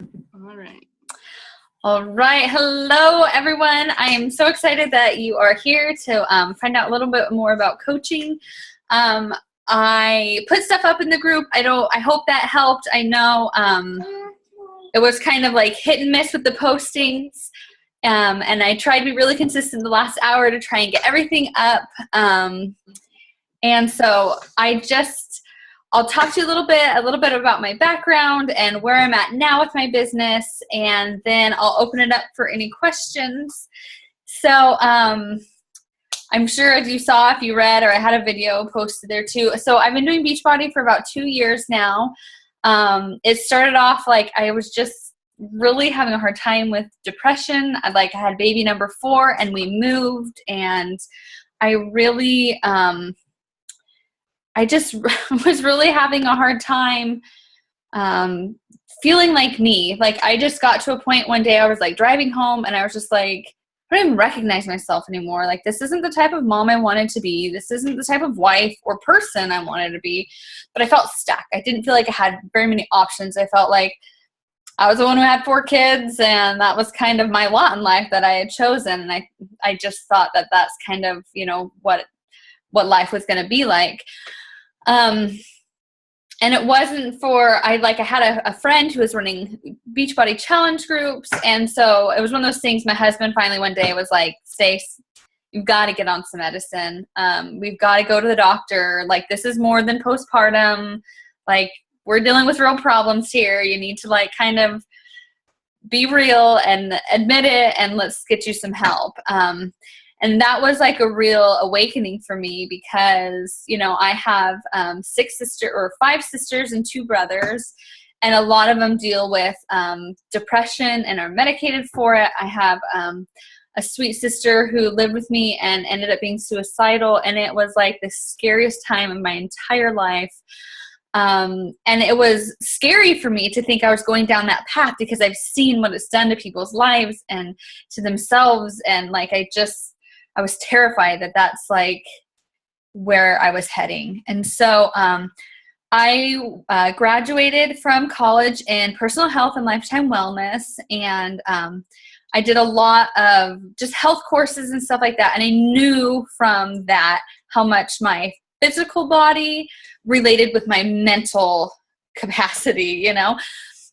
All right. All right. Hello, everyone. I am so excited that you are here to find out a little bit more about coaching. I put stuff up in the group. I hope that helped. I know it was kind of like hit and miss with the postings. And I tried to be really consistent the last hour to try and get everything up. And so I'll talk to you a little bit about my background and where I'm at now with my business, and then I'll open it up for any questions. So I'm sure as you saw, if you read, or I had a video posted there too. So I've been doing Beachbody for about 2 years now. It started off like I was just really having a hard time with depression. I had baby number 4 and we moved, and I really I just was really having a hard time feeling like me. Like I just got to a point one day I was like driving home and I was just like, I don't even recognize myself anymore. Like this isn't the type of mom I wanted to be. This isn't the type of wife or person I wanted to be. But I felt stuck. I didn't feel like I had very many options. I felt like I was the one who had 4 kids, and that was kind of my lot in life that I had chosen. And I just thought that that's kind of, what life was going to be like. And it wasn't I had a friend who was running Beachbody challenge groups. And so it was one of those things. My husband finally one day was like, Stace, you've got to get on some medicine. We've got to go to the doctor. Like, this is more than postpartum. Like, we're dealing with real problems here. You need to kind of be real and admit it, and let's get you some help. And that was like a real awakening for me because, I have 5 sisters and 2 brothers, and a lot of them deal with depression and are medicated for it. I have a sweet sister who lived with me and ended up being suicidal, and it was like the scariest time of my entire life. And it was scary for me to think I was going down that path because I've seen what it's done to people's lives and to themselves, and I was terrified that that's like where I was heading. And so I graduated from college in personal health and lifetime wellness. And I did a lot of just health courses and stuff like that. And I knew from that how much my physical body related with my mental capacity,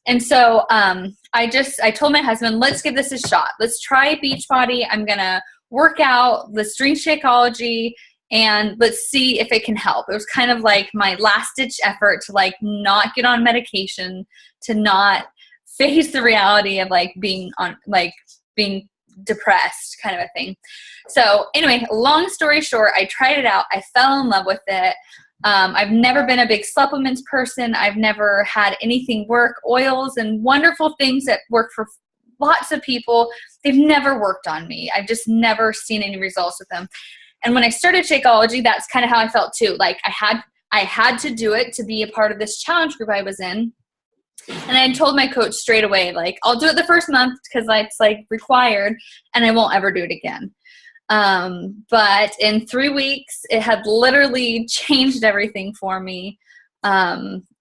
And so I told my husband, let's give this a shot. Let's try Beachbody. I'm going to work out, let's drink Shakeology, and let's see if it can help. It was kind of like my last ditch effort to not get on medication, to not face the reality of being depressed, kind of a thing. So anyway, long story short, I tried it out. I fell in love with it. I've never been a big supplements person. I've never had anything work. Oils and wonderful things that work for lots of people, they've never worked on me. I've just never seen any results with them. And when I started Shakeology, that's kind of how I felt too. Like I had to do it to be a part of this challenge group I was in. And I told my coach straight away, I'll do it the first month because it's required, and I won't ever do it again. But in 3 weeks, it had literally changed everything for me.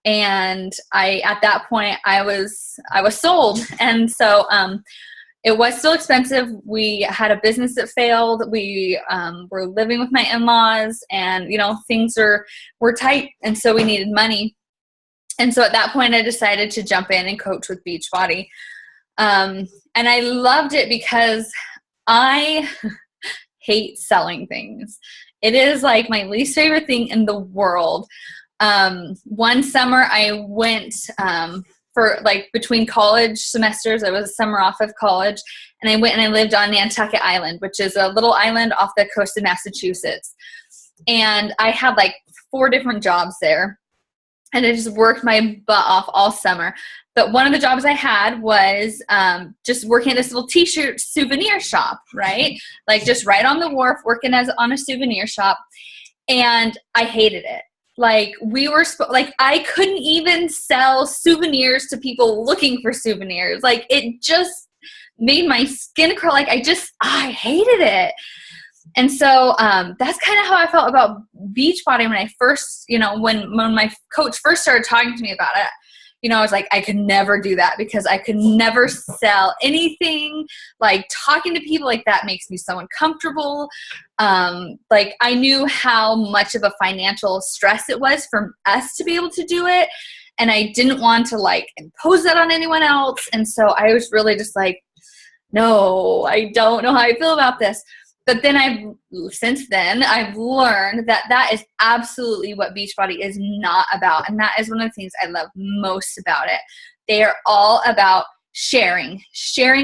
And at that point, I was sold. And so, it was still expensive. We had a business that failed. We, were living with my in-laws, and, things were tight. And so we needed money. And so at that point, I decided to jump in and coach with Beachbody. And I loved it because I hate selling things. It is my least favorite thing in the world. One summer I went for between college semesters. I was a summer off of college, and I went and I lived on Nantucket Island, which is a little island off the coast of Massachusetts. And I had 4 different jobs there, and I just worked my butt off all summer. But one of the jobs I had was just working at this little t-shirt souvenir shop, right? Just right on the wharf, working on a souvenir shop. And I hated it. I couldn't even sell souvenirs to people looking for souvenirs. It just made my skin crawl. I hated it. And so that's kind of how I felt about Beachbody when I first, when my coach first started talking to me about it. I was like, I could never do that because I could never sell anything. Like talking to people like that makes me so uncomfortable. Like I knew how much of a financial stress it was for us to be able to do it. And I didn't want to like impose that on anyone else. And so I was really just like, no, I don't know how I feel about this. But then since then, I've learned that that is absolutely what Beachbody is not about. And that is one of the things I love most about it. They are all about sharing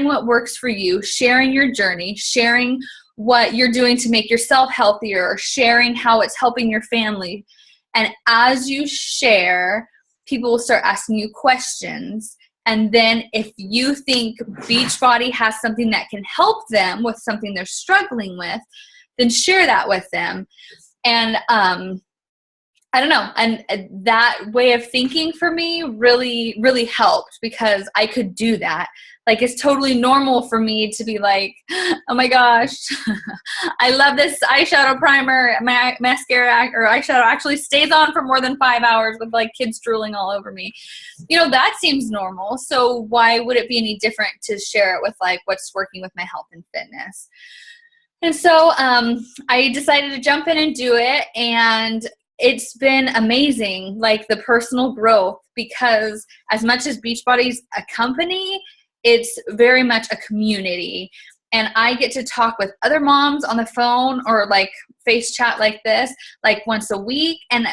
what works for you, sharing your journey, sharing what you're doing to make yourself healthier, sharing how it's helping your family. And as you share, people will start asking you questions. And then if you think Beachbody has something that can help them with something they're struggling with, then share that with them. And I don't know. And that way of thinking for me really, really helped because I could do that. Like it's totally normal for me to be like, oh my gosh, I love this eyeshadow primer. My mascara or eyeshadow actually stays on for more than 5 hours with like kids drooling all over me. That seems normal. So why would it be any different to share it with like what's working with my health and fitness? And so I decided to jump in and do it. And it's been amazing, like the personal growth, because as much as Beachbody's a company, it's very much a community. And I get to talk with other moms on the phone or like face chat like this, like once a week. And,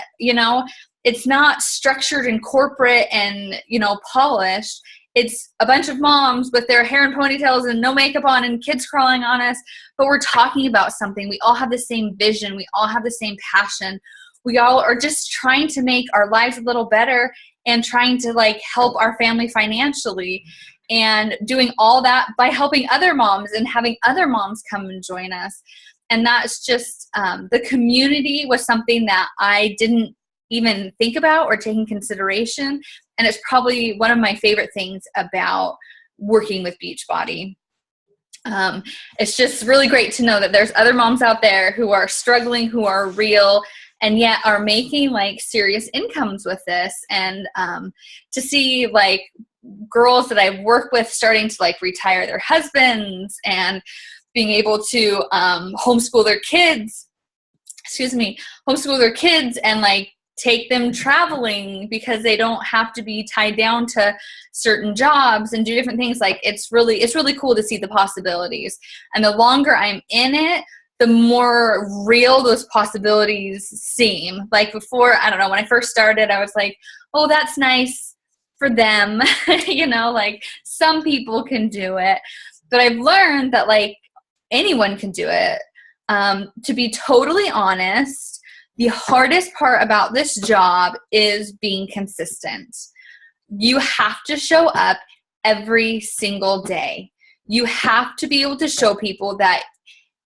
it's not structured and corporate and, polished. It's a bunch of moms with their hair and ponytails and no makeup on and kids crawling on us. But we're talking about something. We all have the same vision. We all have the same passion. We all are just trying to make our lives a little better and trying to like help our family financially. And doing all that by helping other moms and having other moms come and join us. And that's just, the community was something that I didn't even think about or take in consideration. And it's probably one of my favorite things about working with Beachbody. It's just really great to know that there's other moms out there who are struggling, who are real, and yet are making like serious incomes with this. And to see like girls that I've worked with starting to like retire their husbands and being able to homeschool their kids and like take them traveling because they don't have to be tied down to certain jobs and do different things. Like it's really cool to see the possibilities. And the longer I'm in it, the more real those possibilities seem. Like before, I don't know, when I first started, I was like, oh, that's nice for them. Like some people can do it. But I've learned that like anyone can do it. To be totally honest, the hardest part about this job is being consistent. You have to show up every single day. You have to be able to show people that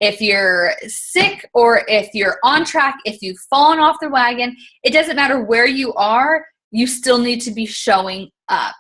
if you're sick or if you're on track, if you've fallen off the wagon, it doesn't matter where you are, you still need to be showing up.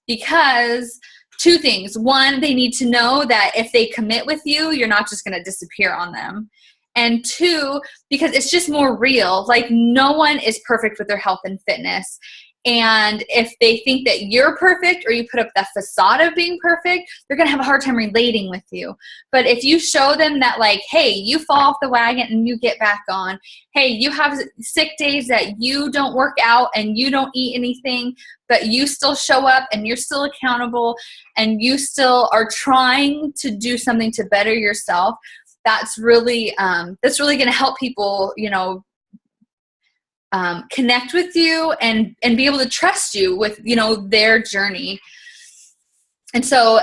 Because two things. One, they need to know that if they commit with you, you're not just going to disappear on them. And two, because it's just more real. Like no one is perfect with their health and fitness. And if they think that you're perfect or you put up that facade of being perfect, they're going to have a hard time relating with you. But if you show them that like, hey, you fall off the wagon and you get back on. Hey, you have sick days that you don't work out and you don't eat anything, but you still show up and you're still accountable and you still are trying to do something to better yourself. That's really going to help people, connect with you and be able to trust you with, their journey. And so,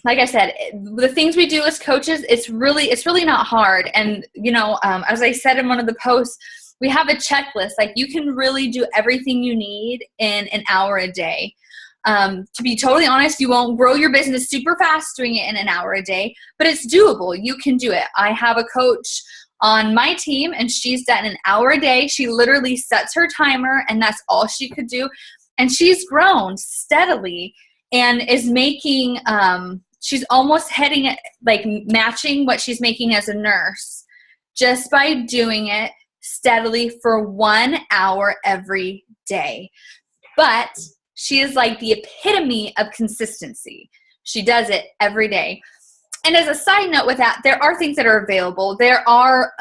like I said, the things we do as coaches, it's really not hard. And, as I said in one of the posts, we have a checklist. Like you can really do everything you need in an hour a day. To be totally honest, you won't grow your business super fast doing it in an hour a day, but it's doable. You can do it. I have a coach on my team and she's done an hour a day. She literally sets her timer and that's all she could do. And she's grown steadily and is making, she's almost heading like matching what she's making as a nurse just by doing it steadily for 1 hour every day. But She is like the epitome of consistency. She does it every day. And as a side note with that, there are things that are available. There are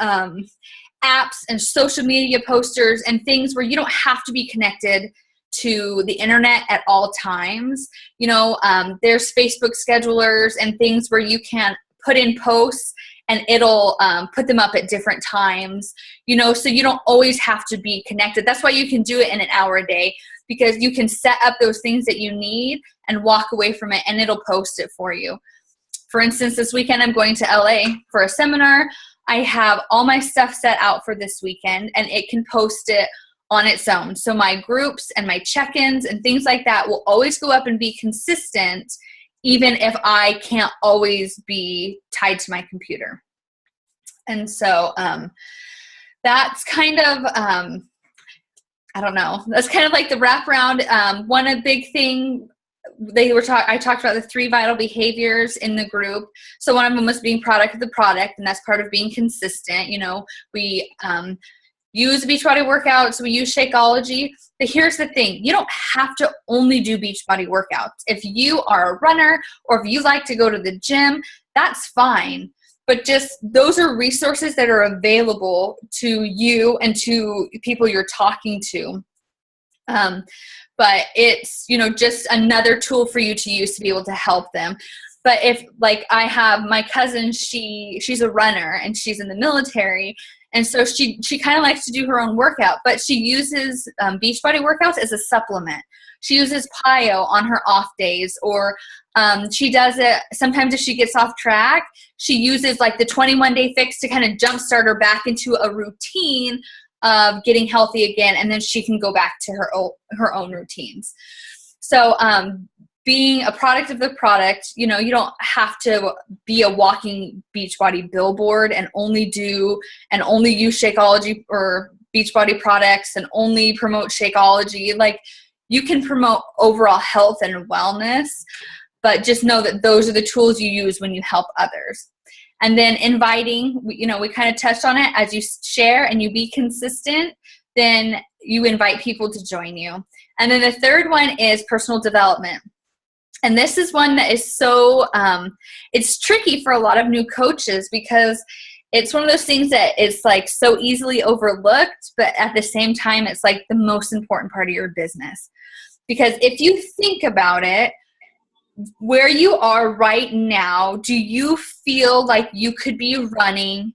apps and social media posters and things where you don't have to be connected to the internet at all times. You know, there's Facebook schedulers and things where you can put in posts and it'll put them up at different times, you know, so you don't always have to be connected. That's why you can do it in an hour a day, because you can set up those things that you need and walk away from it and it'll post it for you. For instance, this weekend I'm going to LA for a seminar. I have all my stuff set out for this weekend and it can post it on its own. So my groups and my check-ins and things like that will always go up and be consistent, even if I can't always be tied to my computer. And so that's kind of, I don't know, that's kind of like the wraparound. One big thing, I talked about the 3 vital behaviors in the group. So one of them was being product of the product, and that's part of being consistent. You know, we use Beachbody workouts, we use Shakeology. But here's the thing, you don't have to only do Beachbody workouts. If you are a runner or if you like to go to the gym, that's fine. But just those are resources that are available to you and to people you're talking to. But it's, you know, just another tool for you to use to be able to help them. But if, like, I have my cousin, she's a runner and she's in the military. And so she kind of likes to do her own workout, but she uses Beachbody workouts as a supplement. She uses Pio on her off days, or she does it sometimes if she gets off track. She uses like the 21-day fix to kind of jumpstart her back into a routine of getting healthy again, and then she can go back to her own routines. So being a product of the product, you know, you don't have to be a walking Beachbody billboard and only use Shakeology or Beachbody products and only promote Shakeology. Like, you can promote overall health and wellness, but just know that those are the tools you use when you help others. And then inviting, you know, we kind of touched on it. As you share and you be consistent, then you invite people to join you. And then the third one is personal development. And this is one that is so, it's tricky for a lot of new coaches, because it's one of those things that is like so easily overlooked, but at the same time, it's like the most important part of your business. Because if you think about it, where you are right now, do you feel like you could be running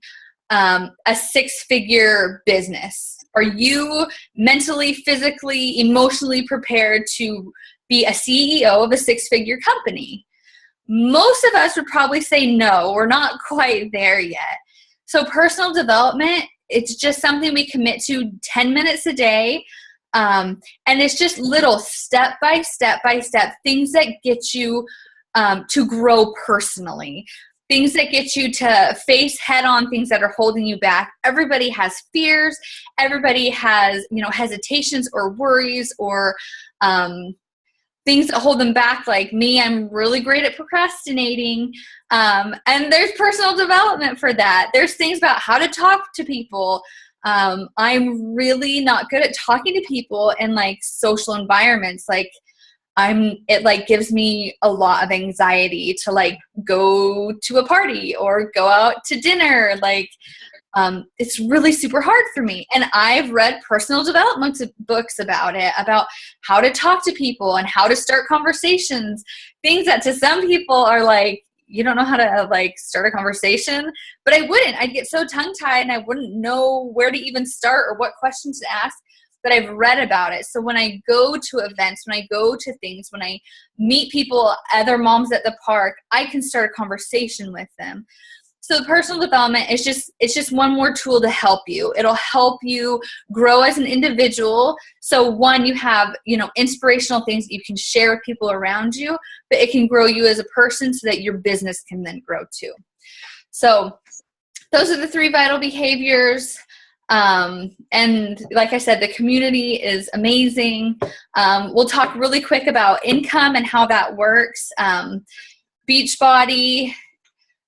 a 6-figure business? Are you mentally, physically, emotionally prepared to be a CEO of a 6-figure company? Most of us would probably say no, we're not quite there yet. So personal development, it's just something we commit to 10 minutes a day. And it's just little step by step things that get you to grow personally, things that get you to face head on things that are holding you back. Everybody has fears. Everybody has, you know, hesitations or worries or things that hold them back. Like me, I'm really great at procrastinating. And there's personal development for that. There's things about how to talk to people. I'm really not good at talking to people in like social environments. Like it like gives me a lot of anxiety to like go to a party or go out to dinner. Like, it's really super hard for me. And I've read personal development books about it, about how to talk to people and how to start conversations, things that to some people are like, you don't know how to like start a conversation, but I wouldn't. I'd get so tongue-tied and I wouldn't know where to even start or what questions to ask, but I've read about it. So when I go to events, when I go to things, when I meet people, other moms at the park, I can start a conversation with them. So personal development is it's just one more tool to help you. It'll help you grow as an individual. So one, you have, you know, inspirational things that you can share with people around you, but it can grow you as a person so that your business can then grow too. So those are the 3 vital behaviors. And like I said, the community is amazing. We'll talk really quick about income and how that works. Beachbody.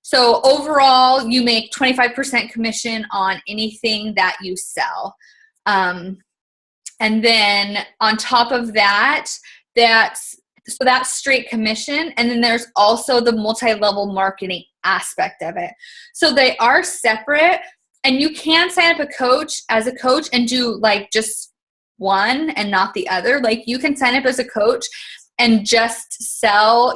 So overall, you make 25% commission on anything that you sell. And then on top of that, that's straight commission. And then there's also the multi-level marketing aspect of it. So they are separate, and you can sign up as a coach and do like just one and not the other. Like you can sign up as a coach and just sell,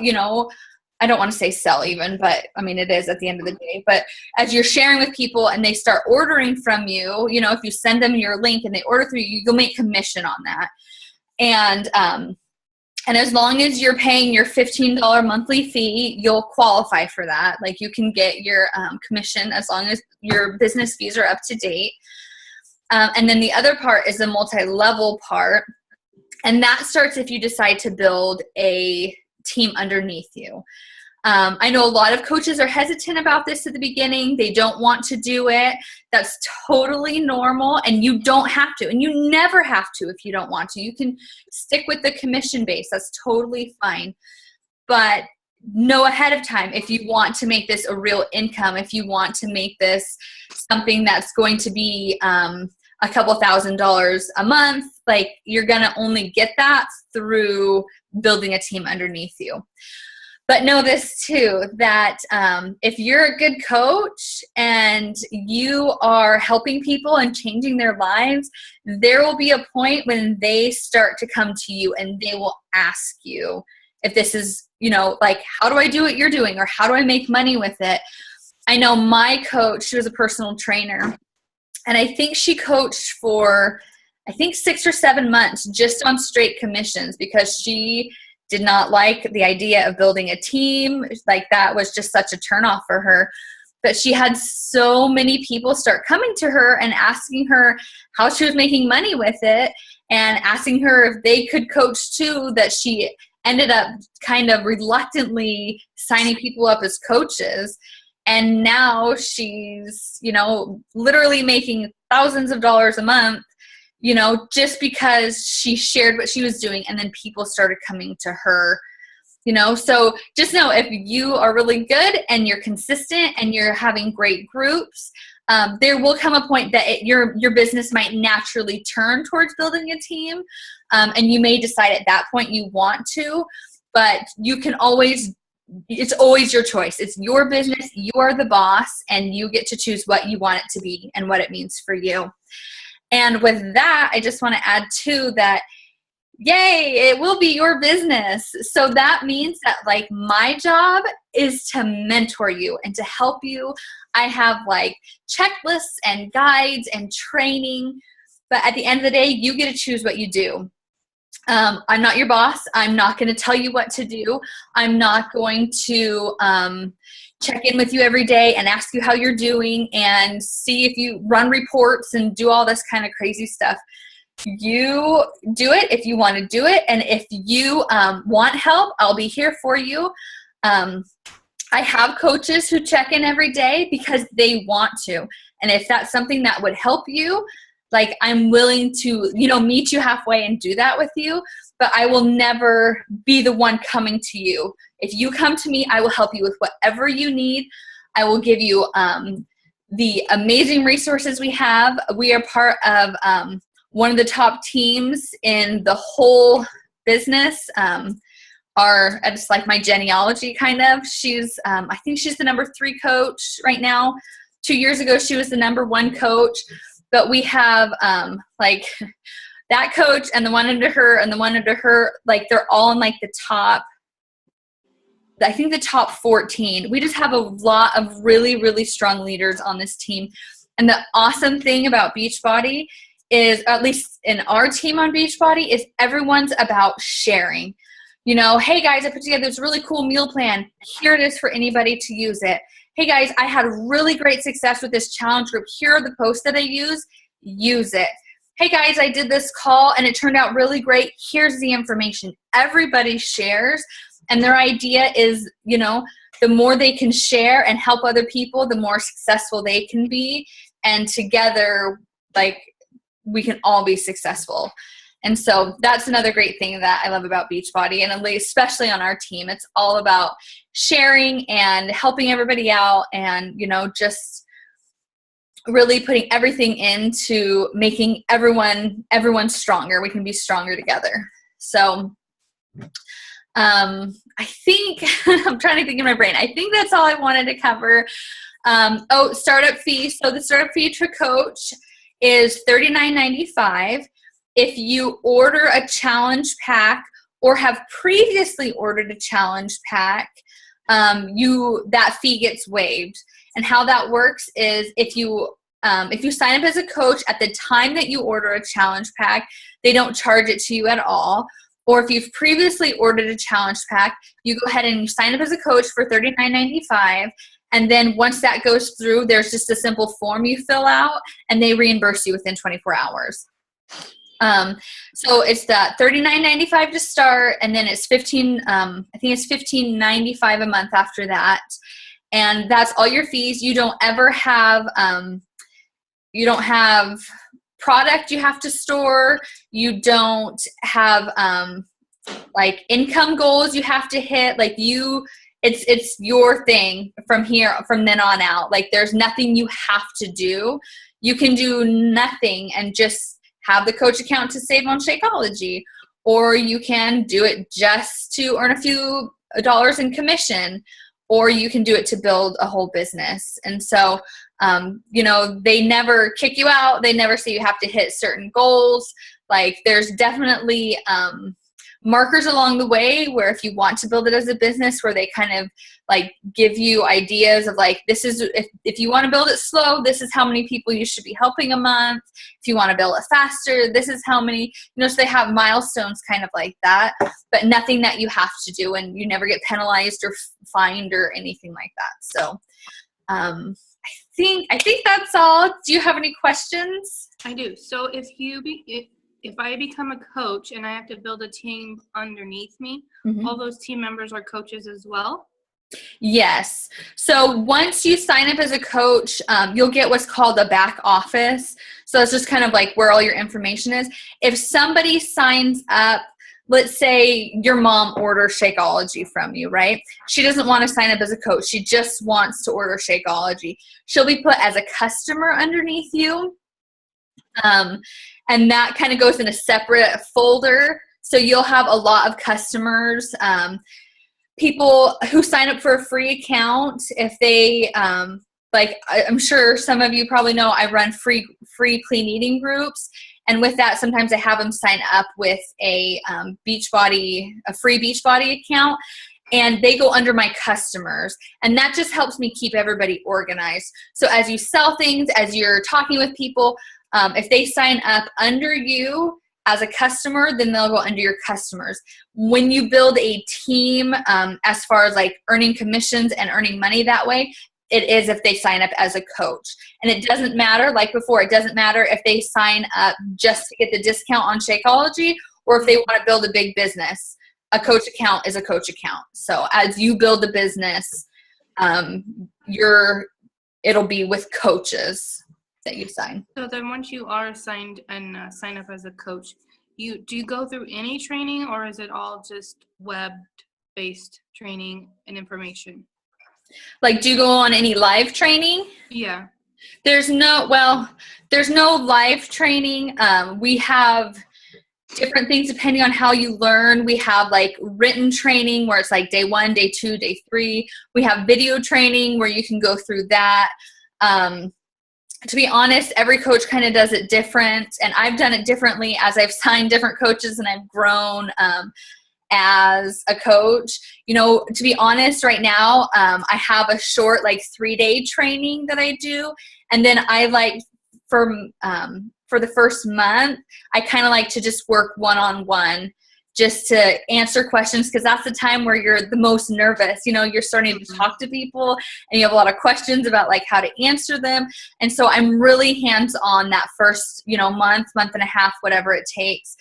I don't want to say sell even, but I mean, it is at the end of the day. But as you're sharing with people and they start ordering from you, if you send them your link and they order through you, you'll make commission on that. And as long as you're paying your $15 monthly fee, you'll qualify for that. Like you can get your commission as long as your business fees are up to date. And then the other part is the multi-level part. And that starts if you decide to build a team underneath you. I know a lot of coaches are hesitant about this at the beginning. They don't want to do it. That's totally normal, and you don't have to, and you never have to if you don't want to. You can stick with the commission base. That's totally fine. But know ahead of time if you want to make this a real income, if you want to make this something that's going to be a couple $1,000s a month, like you're going to only get that through building a team underneath you. But know this too, that if you're a good coach and you are helping people and changing their lives, there will be a point when they start to come to you and they will ask you if this is, like, how do I do what you're doing? Or how do I make money with it? I know my coach, she was a personal trainer, and I think she coached for, 6 or 7 months just on straight commissions because she did not like the idea of building a team. Like that was just such a turnoff for her. But she had so many people start coming to her and asking her how she was making money with it and asking her if they could coach too, that she ended up kind of reluctantly signing people up as coaches. And now she's, literally making thousands of dollars a month, just because she shared what she was doing, and then people started coming to her, So just know if you are really good and you're consistent and you're having great groups, there will come a point that your business might naturally turn towards building a team. And you may decide at that point you want to, but you can it's always your choice. It's your business. You are the boss, and you get to choose what you want it to be and what it means for you. And with that, I just want to add too that, yay, it will be your business. So that means that like my job is to mentor you and to help you. I have like checklists and guides and training, but at the end of the day, you get to choose what you do. I'm not your boss. I'm not going to tell you what to do. I'm not going to check in with you every day and ask you how you're doing and see if you run reports and do all this kind of crazy stuff. You do it if you want to do it. And if you want help, I'll be here for you. I have coaches who check in every day because they want to. And if that's something that would help you, like I'm willing to, meet you halfway and do that with you, but I will never be the one coming to you. If you come to me, I will help you with whatever you need. I will give you the amazing resources we have. We are part of one of the top teams in the whole business. It's like my genealogy kind of. She's, I think she's the number 3 coach right now. 2 years ago, she was the number 1 coach. But we have like that coach and the one under her and the one under her, like they're all in like the top, I think the top 14. We just have a lot of really, really strong leaders on this team. And the awesome thing about Beachbody is, at least in our team on Beachbody, is everyone's about sharing. Hey guys, I put together this really cool meal plan. Here it is for anybody to use it. Hey guys, I had really great success with this challenge group. Here are the posts that I use it. Hey guys, I did this call and it turned out really great. Here's the information. Everybody shares, and their idea is, the more they can share and help other people, the more successful they can be. And together, like, we can all be successful. And so that's another great thing that I love about Beachbody, and especially on our team. It's all about sharing and helping everybody out, and, just really putting everything into making everyone stronger. We can be stronger together. So I think I'm trying to think in my brain. I think that's all I wanted to cover. Startup fee. So the startup fee to coach is $39.95. If you order a challenge pack or have previously ordered a challenge pack, that fee gets waived. And how that works is if you sign up as a coach at the time that you order a challenge pack, they don't charge it to you at all. Or if you've previously ordered a challenge pack, you go ahead and you sign up as a coach for $39.95. And then once that goes through, there's just a simple form you fill out, and they reimburse you within 24 hours. So it's that $39.95 to start, and then it's $15.95 a month after that. And that's all your fees. You don't ever have product you have to store. You don't have like income goals you have to hit. Like it's your thing from then on out. Like there's nothing you have to do. You can do nothing and just have the coach account to save on Shakeology, or you can do it just to earn a few dollars in commission, or you can do it to build a whole business. And so, they never kick you out. They never say you have to hit certain goals. Like there's definitely markers along the way where if you want to build it as a business, where they kind of like give you ideas of like, this is, if you want to build it slow, this is how many people you should be helping a month. If you want to build it faster, this is how many, so they have milestones kind of like that, but nothing that you have to do, and you never get penalized or fined or anything like that. So, I think that's all. Do you have any questions? I do. So if I become a coach and I have to build a team underneath me, all those team members are coaches as well? Yes. So once you sign up as a coach, you'll get what's called a back office. So it's just kind of like where all your information is. If somebody signs up, let's say your mom orders Shakeology from you, right? She doesn't want to sign up as a coach. She just wants to order Shakeology. She'll be put as a customer underneath you. And that kind of goes in a separate folder. So you'll have a lot of customers, people who sign up for a free account. If they, I'm sure some of you probably know, I run free clean eating groups. And with that, sometimes I have them sign up with a free Beachbody account, and they go under my customers. And that just helps me keep everybody organized. So as you sell things, as you're talking with people, if they sign up under you as a customer, then they'll go under your customers. When you build a team, as far as like earning commissions and earning money that way, it is if they sign up as a coach. And it doesn't matter, like before, it doesn't matter if they sign up just to get the discount on Shakeology, or if they want to build a big business. A coach account is a coach account. So as you build the business, it'll be with coaches that you sign. So then once you are signed and sign up as a coach, do you go through any training, or is it all just web-based training and information? Like, do you go on any live training? Yeah. There's no live training. We have different things depending on how you learn. We have like written training where it's like day 1, day 2, day 3. We have video training where you can go through that. To be honest, every coach kind of does it different, and I've done it differently as I've signed different coaches and I've grown as a coach. To be honest, right now, I have a short 3-day training that I do, and then I for the first month, I kind of like to just work one-on-one, just to answer questions, because that's the time where you're the most nervous. You're starting to talk to people and you have a lot of questions about how to answer them. And so I'm really hands-on that first, month and a half, whatever it takes.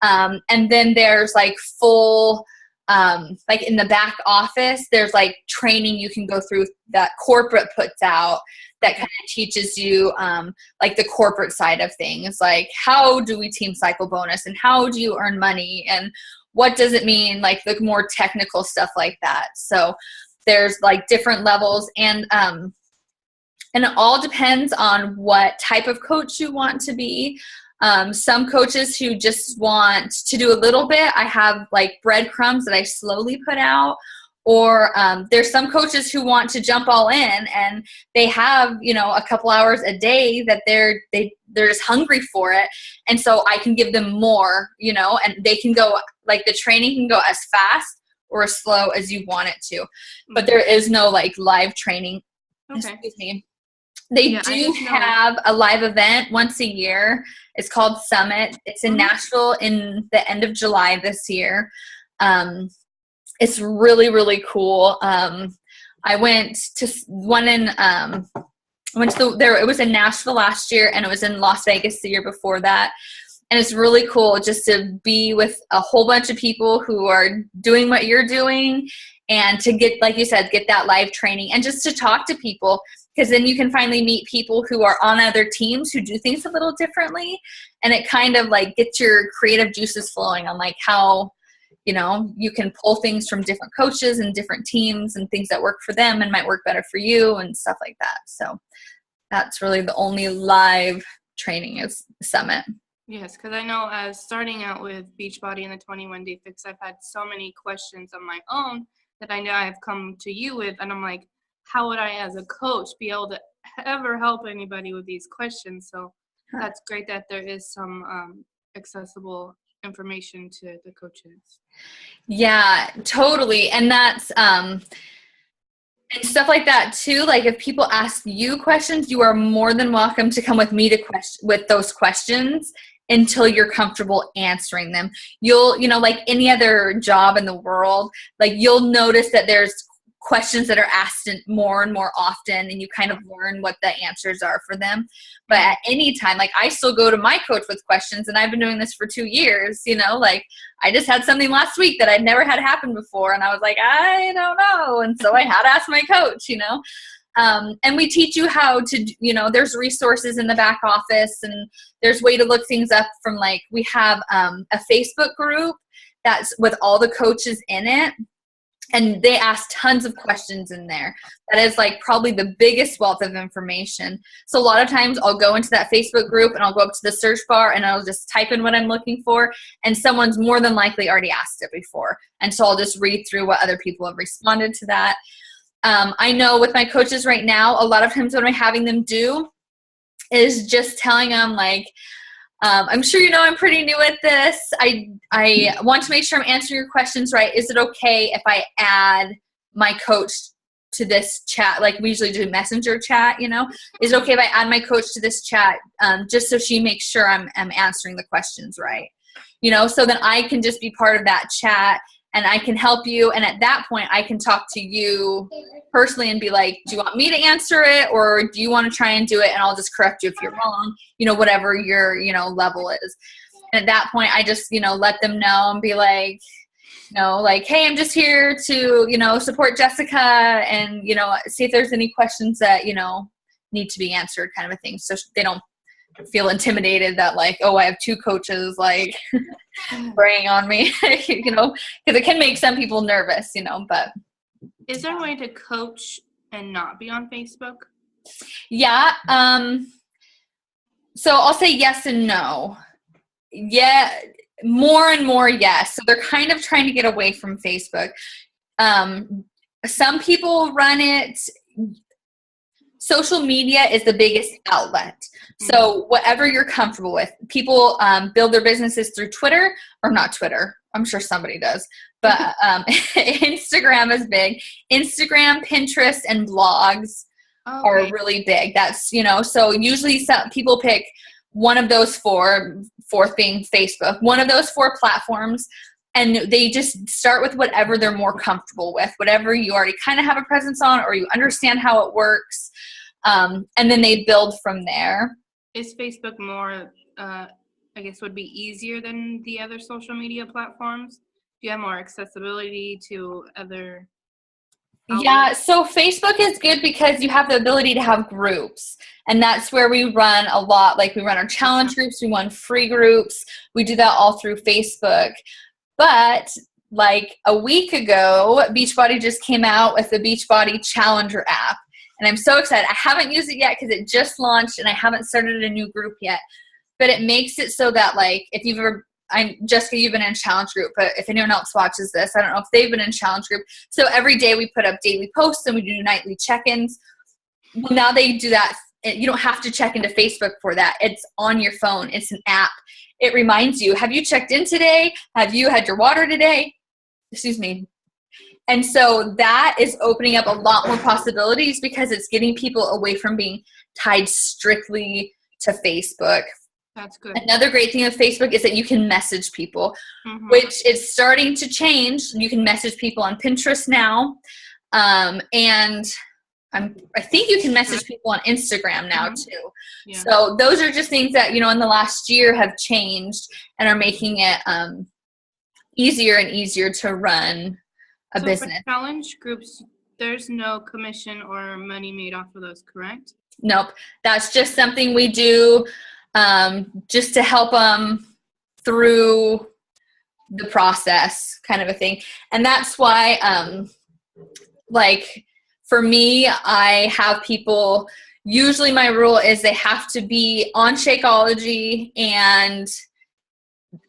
And then there's full, in the back office, there's training you can go through that corporate puts out that kind of teaches you the corporate side of things, like how do we team cycle bonus and how do you earn money and what does it mean, the more technical stuff like that. So there's different levels, and it all depends on what type of coach you want to be. Some coaches who just want to do a little bit, I have like breadcrumbs that I slowly put out. Or there's some coaches who want to jump all in, and they have, you know, a couple hours a day that they're just hungry for it. And so I can give them more, you know, and they can go, like the training can go as fast or as slow as you want it to. But there is no like live training. Okay. Excuse me. They do have a live event once a year. It's called Summit. It's in Nashville in the end of July this year. It's really, really cool. I went to one in, it was in Nashville last year, and it was in Las Vegas the year before that. And it's really cool just to be with a whole bunch of people who are doing what you're doing, and to get, like you said, get that live training, and just to talk to people, because then you can finally meet people who are on other teams who do things a little differently. And it kind of like gets your creative juices flowing on like how, you know, you can pull things from different coaches and different teams and things that work for them and might work better for you and stuff like that. So that's really the only live training is Summit. Yes, because I know as starting out with Beachbody and the 21-day fix, I've had so many questions on my own that I know I've come to you with, and I'm like, how would I as a coach be able to ever help anybody with these questions? So that's great that there is some accessible information to the coaches. Yeah, totally. And that's and stuff like that too. Like if people ask you questions, you are more than welcome to come with me with those questions until you're comfortable answering them. You'll, you know, like any other job in the world, like you'll notice that there's questions that are asked more and more often, and you kind of learn what the answers are for them. But at any time, like I still go to my coach with questions, and I've been doing this for 2 years, you know, like I just had something last week that I'd never had happen before, and I was like, I don't know. And so I had to ask my coach, you know. And we teach you how to, you know, there's resources in the back office, and there's way to look things up from, like, we have a Facebook group that's with all the coaches in it. And they ask tons of questions in there. That is like probably the biggest wealth of information. So a lot of times I'll go into that Facebook group and I'll go up to the search bar and I'll just type in what I'm looking for. And someone's more than likely already asked it before. And so I'll just read through what other people have responded to that. I know with my coaches right now, a lot of times what I'm having them do is just telling them like, I'm sure you know I'm pretty new at this. I want to make sure I'm answering your questions right. Is it okay if I add my coach to this chat? Like we usually do messenger chat, you know. Is it okay if I add my coach to this chat just so she makes sure I'm answering the questions right? You know, so then I can just be part of that chat and I can help you. And at that point, I can talk to you personally and be like, do you want me to answer it, or do you want to try and do it and I'll just correct you if you're wrong, you know, whatever your, you know, level is. And at that point, I just, you know, let them know and be like, you know, like, hey, I'm just here to, you know, support Jessica and, you know, see if there's any questions that, you know, need to be answered, kind of a thing. So they don't feel intimidated that like, oh, I have 2 coaches like preying on me, you know, because it can make some people nervous, you know. But is there a way to coach and not be on Facebook? Yeah. So I'll say yes and no. Yeah, more and more yes. So they're kind of trying to get away from Facebook. Some people run it. Social media is the biggest outlet. So whatever you're comfortable with. People build their businesses through Twitter, or not Twitter. I'm sure somebody does. But Instagram is big. Instagram, Pinterest, and blogs are really big. That's, you know, so usually some people pick one of those 4, fourth being Facebook, one of those 4 platforms. And they just start with whatever they're more comfortable with, whatever you already kind of have a presence on or you understand how it works. And then they build from there. Is Facebook more, I guess, would be easier than the other social media platforms? Do you have more accessibility to other outlets? Yeah, so Facebook is good because you have the ability to have groups. And that's where we run a lot. Like we run our challenge groups, we run free groups. We do that all through Facebook. But like a week ago, Beachbody just came out with the Beachbody Challenger app. And I'm so excited. I haven't used it yet because it just launched and I haven't started a new group yet. but it makes it so that like if you've ever, Jessica, you've been in challenge group, but if anyone else watches this, I don't know if they've been in challenge group. So every day we put up daily posts and we do nightly check-ins. Well, now they do that. You don't have to check into Facebook for that. It's on your phone. It's an app. It reminds you, have you checked in today? Have you had your water today? Excuse me. And so that is opening up a lot more possibilities because it's getting people away from being tied strictly to Facebook. That's good. Another great thing with Facebook is that you can message people, which is starting to change. You can message people on Pinterest now. And I think you can message people on Instagram now too. Yeah. So those are just things that, in the last year have changed and are making it easier and easier to run a business. For challenge groups, there's no commission or money made off of those, correct? Nope. That's just something we do just to help them through the process, kind of a thing. And that's why, like, for me, I have people, usually my rule is they have to be on Shakeology, and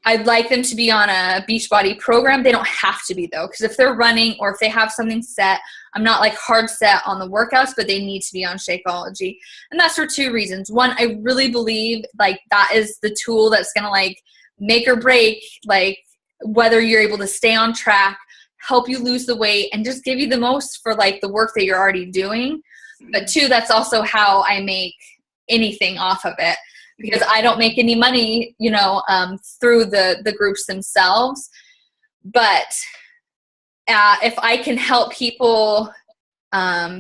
I'd like them to be on a Beachbody program. They don't have to be, though, because if they're running or if they have something set, I'm not like hard set on the workouts, but they need to be on Shakeology. And that's for two reasons. One, I really believe like that is the tool that's going to like make or break like whether you're able to stay on track, help you lose the weight, and just give you the most for like the work that you're already doing. But two, that's also how I make anything off of it, because I don't make any money, through the groups themselves. But if I can help people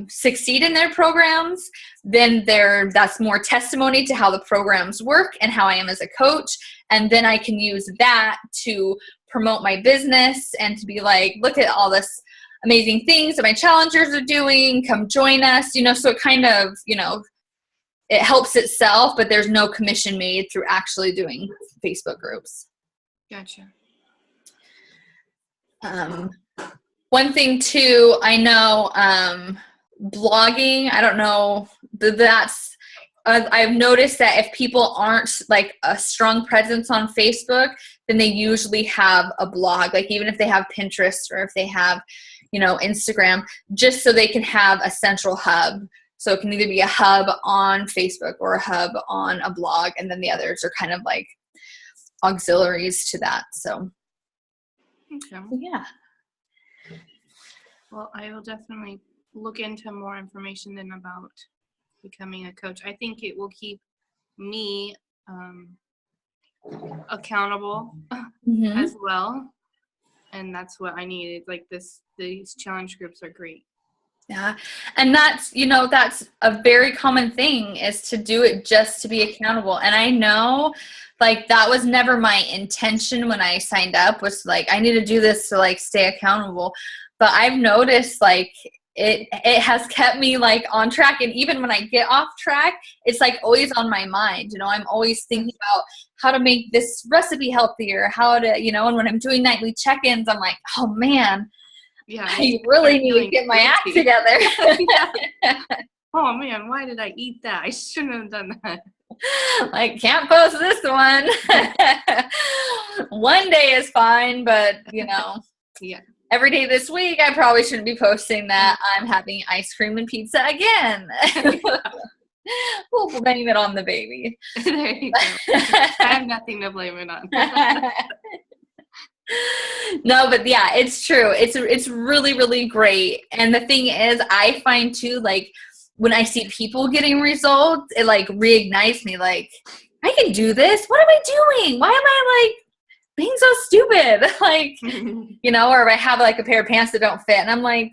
succeed in their programs, then that's more testimony to how the programs work and how I am as a coach. And then I can use that to promote my business and to be like, look at all this amazing things that my challengers are doing. Come join us, so it kind of, it helps itself, but there's no commission made through actually doing Facebook groups. Gotcha. One thing too, I know blogging, I don't know, I've noticed that if people aren't like a strong presence on Facebook, then they usually have a blog, like even if they have Pinterest or if they have, Instagram, just so they can have a central hub. So it can either be a hub on Facebook or a hub on a blog, and then the others are kind of like auxiliaries to that. So, okay. Yeah. Well, I will definitely look into more information then about becoming a coach. I think it will keep me accountable as well. And that's what I needed. Like these challenge groups are great. Yeah. And that's, that's a very common thing, is to do it just to be accountable. And I know like that was never my intention when I signed up, was like, I need to do this to like stay accountable. But I've noticed like it has kept me like on track. And even when I get off track, it's like always on my mind. I'm always thinking about how to make this recipe healthier, how to, and when I'm doing nightly check-ins, I'm like, oh man, yeah, I really need to get my act together. Oh man, why did I eat that? I shouldn't have done that. Like, can't post this one. One day is fine, but yeah. Every day this week, I probably shouldn't be posting that I'm having ice cream and pizza again. We'll blame it on the baby. There you go. I have nothing to blame it on. No, but yeah, it's true. It's really, really great. And the thing is, I find too, like when I see people getting results, it like reignites me. Like, I can do this. What am I doing? Why am I like being so stupid? Like, or if I have like a pair of pants that don't fit, and I'm like,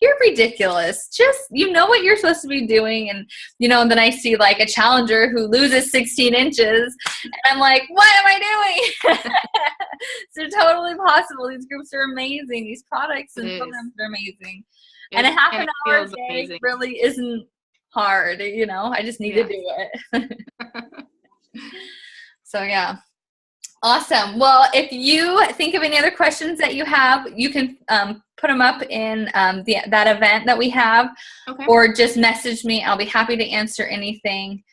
you're ridiculous. Just, what you're supposed to be doing. And, and then I see like a challenger who loses 16 inches and I'm like, what am I doing? It's totally possible. These groups are amazing. These products and programs are amazing. And a half an hour a day amazing. Really isn't hard. I just need to do it. So yeah. Awesome. Well, if you think of any other questions that you have, you can put them up in that event that we have, or just message me. I'll be happy to answer anything.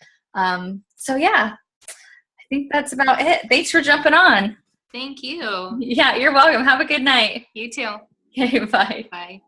So yeah, think that's about it. Thanks for jumping on. Thank you. Yeah, you're welcome. Have a good night. You too. Okay, bye. Bye.